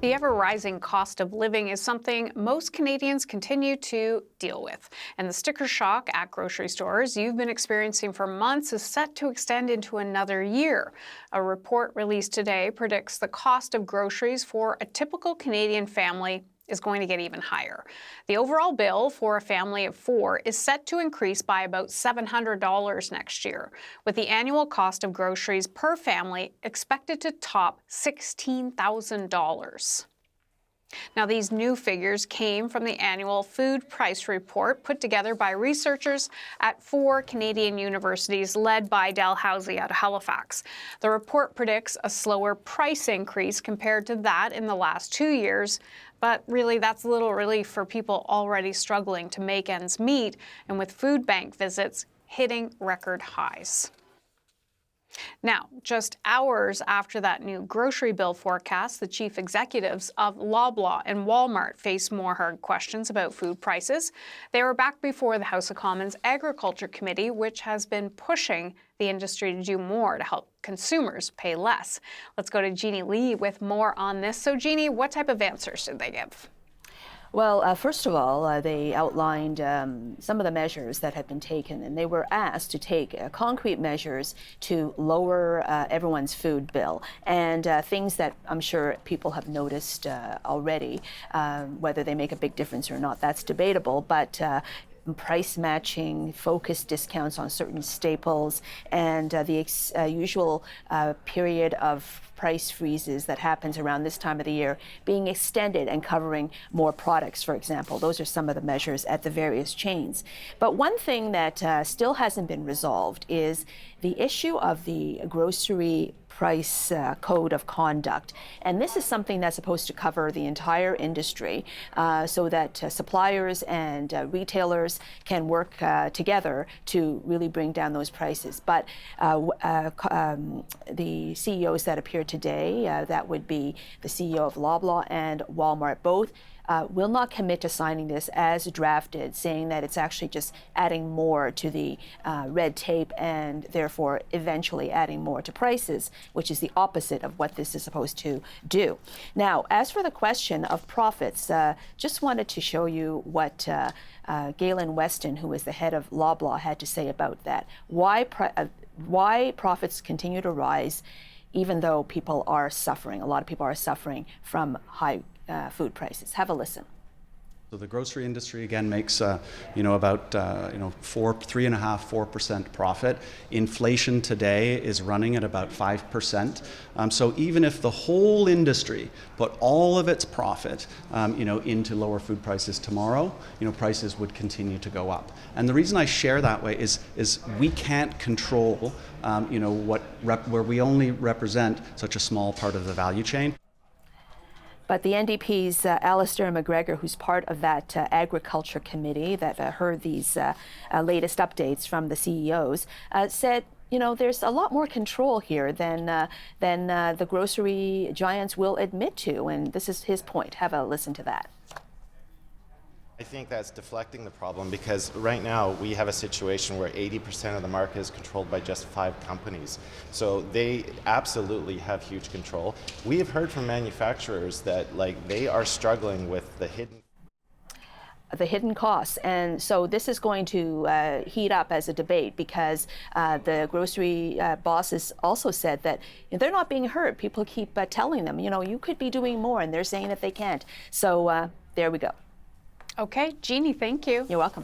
The ever-rising cost of living is something most Canadians continue to deal with. And the sticker shock at grocery stores you've been experiencing for months is set to extend into another year. A report released today predicts the cost of groceries for a typical Canadian family is going to get even higher. The overall bill for a family of 4 is set to increase by about $700 next year, with the annual cost of groceries per family expected to top $16,000. Now, these new figures came from the annual food price report put together by researchers at 4 Canadian universities led by Dalhousie out of Halifax. The report predicts a slower price increase compared to that in the last 2 years, but really that's little relief for people already struggling to make ends meet and with food bank visits hitting record highs. Now, just hours after that new grocery bill forecast, the chief executives of Loblaw and Walmart faced more hard questions about food prices. They were back before the House of Commons Agriculture Committee, which has been pushing the industry to do more to help consumers pay less. Let's go to Jeannie Lee with more on this. So, Jeannie, what type of answers did they give? Well, first of all, they outlined some of the measures that had been taken, and they were asked to take concrete measures to lower everyone's food bill, and things that I'm sure people have noticed already. Whether they make a big difference or not, that's debatable, but price matching, focused discounts on certain staples, and the usual period of price freezes that happens around this time of the year being extended and covering more products, for example. Those are some of the measures at the various chains. But one thing that still hasn't been resolved is the issue of the grocery price code of conduct. And this is something that's supposed to cover the entire industry so that suppliers and retailers can work together to really bring down those prices. But the CEOs that appeared today, that would be the CEO of Loblaw and Walmart, both will not commit to signing this as drafted, saying that it's actually just adding more to the red tape and therefore eventually adding more to prices, which is the opposite of what this is supposed to do. Now, as for the question of profits, just wanted to show you what Galen Weston, who is the head of Loblaw, had to say about that. Why profits continue to rise even though people are suffering. A lot of people are suffering from high food prices. Have a listen. So the grocery industry again makes about 3.5–4% profit. Inflation today is running at about 5%. So even if the whole industry put all of its profit into lower food prices tomorrow, prices would continue to go up. And the reason I share that way is we can't control where we only represent such a small part of the value chain. But the NDP's Alistair McGregor, who's part of that agriculture committee that heard these latest updates from the CEOs, said, there's a lot more control here than the grocery giants will admit to. And this is his point. Have a listen to that. I think that's deflecting the problem because right now we have a situation where 80% of the market is controlled by just 5 companies. So they absolutely have huge control. We have heard from manufacturers that they are struggling with the hidden costs. And so this is going to heat up as a debate because the grocery bosses also said that they're not being heard. People keep telling them, you could be doing more, and they're saying that they can't. So there we go. Okay, Jeannie, thank you. You're welcome.